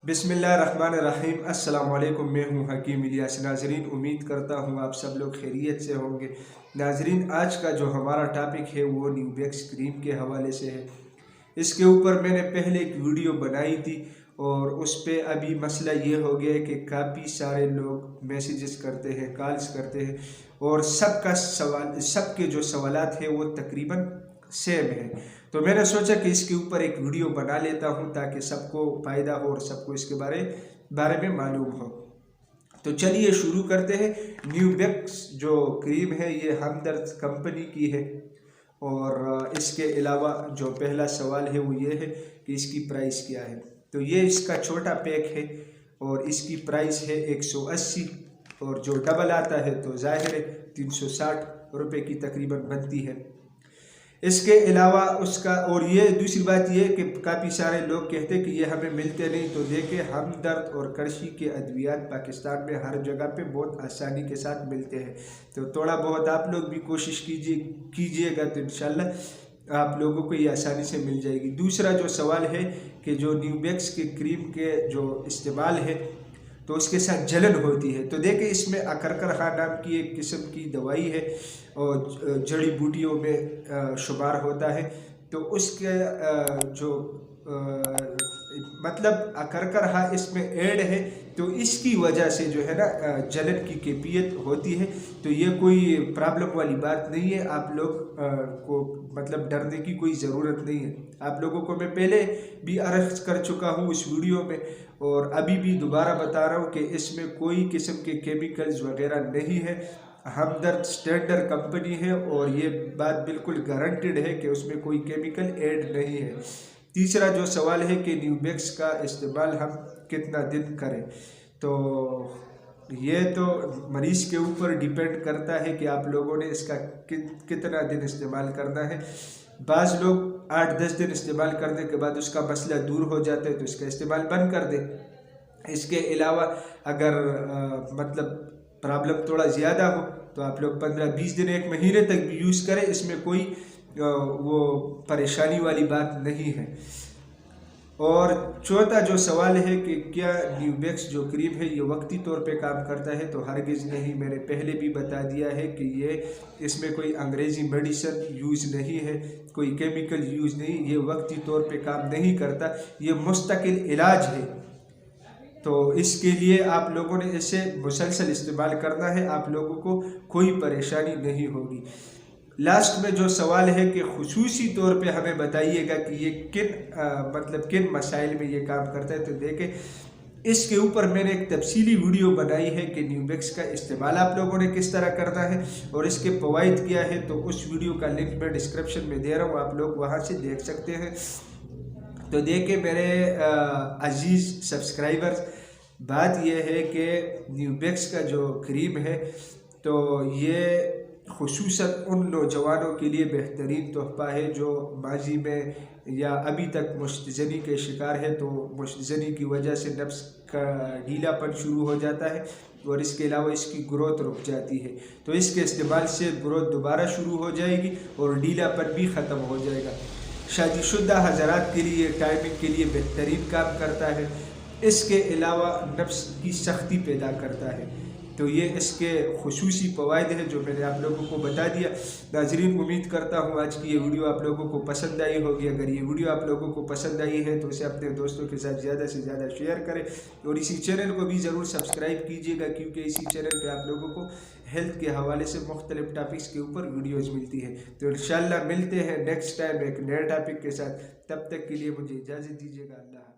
बिस्मिल्लाहिर्रहमानिर्रहीम। अस्सलाम वालेकुम। मैं हूँ हकीम इलियास। नाजरीन, उम्मीद करता हूँ आप सब लोग खैरियत से होंगे। नाजरीन, आज का जो हमारा टॉपिक है वो न्यूबेक्स क्रीम के हवाले से है। इसके ऊपर मैंने पहले एक वीडियो बनाई थी और उस पे अभी मसला ये हो गया है कि काफ़ी सारे लोग मैसेजेस करते हैं, कॉल्स करते हैं और सबके जो सवालात हैं वो तकरीबन सेम है। तो मैंने सोचा कि इसके ऊपर एक वीडियो बना लेता हूं ताकि सबको फ़ायदा हो और सबको इसके बारे में मालूम हो। तो चलिए शुरू करते हैं। न्यूबेक्स जो क्रीम है ये हमदर्द कंपनी की है और इसके अलावा जो पहला सवाल है वो ये है कि इसकी प्राइस क्या है। तो ये इसका छोटा पैक है और इसकी प्राइस है 180 और जो डबल आता है तो ज़ाहिर है 360 रुपये की तकरीबन बनती है। इसके अलावा उसका और ये दूसरी बात ये कि काफ़ी सारे लोग कहते हैं कि ये हमें मिलते नहीं। तो देखिए, हमदर्द और करशी के अद्वियात पाकिस्तान में हर जगह पे बहुत आसानी के साथ मिलते हैं। तो थोड़ा बहुत आप लोग भी कोशिश कीजिएगा तो इंशाल्लाह आप लोगों को ये आसानी से मिल जाएगी। दूसरा जो सवाल है कि जो न्यूबेक्स के क्रीम के जो इस्तेमाल है तो उसके साथ जलन होती है। तो देखिए, इसमें अकरकरहा नाम की एक किस्म की दवाई है और जड़ी बूटियों में शुमार होता है। तो उसके जो मतलब अकरकरहा इसमें ऐड है तो इसकी वजह से जो है ना जलन की कैफियत होती है। तो ये कोई प्रॉब्लम वाली बात नहीं है, आप लोग को मतलब डरने की कोई ज़रूरत नहीं है। आप लोगों को मैं पहले भी अर्ज कर चुका हूँ इस वीडियो में और अभी भी दोबारा बता रहा हूँ कि इसमें कोई किस्म के केमिकल्स वगैरह नहीं है। हमदर्द स्टैंडर्ड कंपनी है और ये बात बिल्कुल गारंटेड है कि उसमें कोई केमिकल ऐड नहीं है। तीसरा जो सवाल है कि न्यूबेक्स का इस्तेमाल हम कितना दिन करें, तो ये तो मरीज़ के ऊपर डिपेंड करता है कि आप लोगों ने इसका कितना दिन इस्तेमाल करना है। बाज़ लोग 8-10 दिन इस्तेमाल करने के बाद उसका मसला दूर हो जाता है तो इसका इस्तेमाल बंद कर दें। इसके अलावा अगर मतलब प्रॉब्लम थोड़ा ज़्यादा हो तो आप लोग 15-20 दिन, 1 महीने तक भी यूज़ करें, इसमें कोई वो परेशानी वाली बात नहीं है। और चौथा जो सवाल है कि क्या न्यूबेक्स जो क्रीम है ये वक्ती तौर पे काम करता है, तो हरगिज़ नहीं। मैंने पहले भी बता दिया है कि ये इसमें कोई अंग्रेज़ी मेडिसिन यूज़ नहीं है, कोई केमिकल यूज़ नहीं, ये वक्ती तौर पे काम नहीं करता, ये मुस्तकिल इलाज है। तो इसके लिए आप लोगों ने इसे मुसलसल इस्तेमाल करना है, आप लोगों को कोई परेशानी नहीं होगी। लास्ट में जो सवाल है कि खुसूसी तौर पे हमें बताइएगा कि ये किन मसाइल में ये काम करता है। तो देखें, इसके ऊपर मैंने एक तफसीली वीडियो बनाई है कि न्यूबेक्स का इस्तेमाल आप लोगों ने किस तरह करना है और इसके फ़वाइद क्या है। तो उस वीडियो का लिंक मैं डिस्क्रिप्शन में दे रहा हूँ, आप लोग वहाँ से देख सकते हैं। तो देखिए मेरे अजीज़ सब्सक्राइबर्स, बात यह है कि न्यूबेक्स का जो क्रीम है तो ये खुसूसन उन नौजवानों के लिए बेहतरीन तोहफ़ा है जो माजी में या अभी तक मुश्तज़नी के शिकार है। तो मुश्तज़नी की वजह से नफ्स का ढीलापन शुरू हो जाता है और इसके अलावा इसकी ग्रोथ रुक जाती है। तो इसके इस्तेमाल से ग्रोथ दोबारा शुरू हो जाएगी और ढीलापन भी ख़त्म हो जाएगा। शादीशुदा हज़रात के लिए टाइमिंग के लिए बेहतरीन काम करता है। इसके अलावा नफ्स की सख्ती पैदा करता है। तो ये इसके खुसूसी फ़वाइद हैं जो मैंने आप लोगों को बता दिया। नाज़रीन, उम्मीद करता हूँ आज की ये वीडियो आप लोगों को पसंद आई होगी। अगर ये वीडियो आप लोगों को पसंद आई है तो इसे अपने दोस्तों के साथ ज़्यादा से ज़्यादा शेयर करें और इसी चैनल को भी ज़रूर सब्सक्राइब कीजिएगा, क्योंकि इसी चैनल पर आप लोगों को हेल्थ के हवाले से मुख्तलिफ टॉपिक्स के ऊपर वीडियोज़ मिलती है। तो इंशाअल्लाह मिलते हैं नेक्स्ट टाइम एक नए टॉपिक के साथ। तब तक के लिए मुझे इजाज़त दीजिएगा। अल्लाह।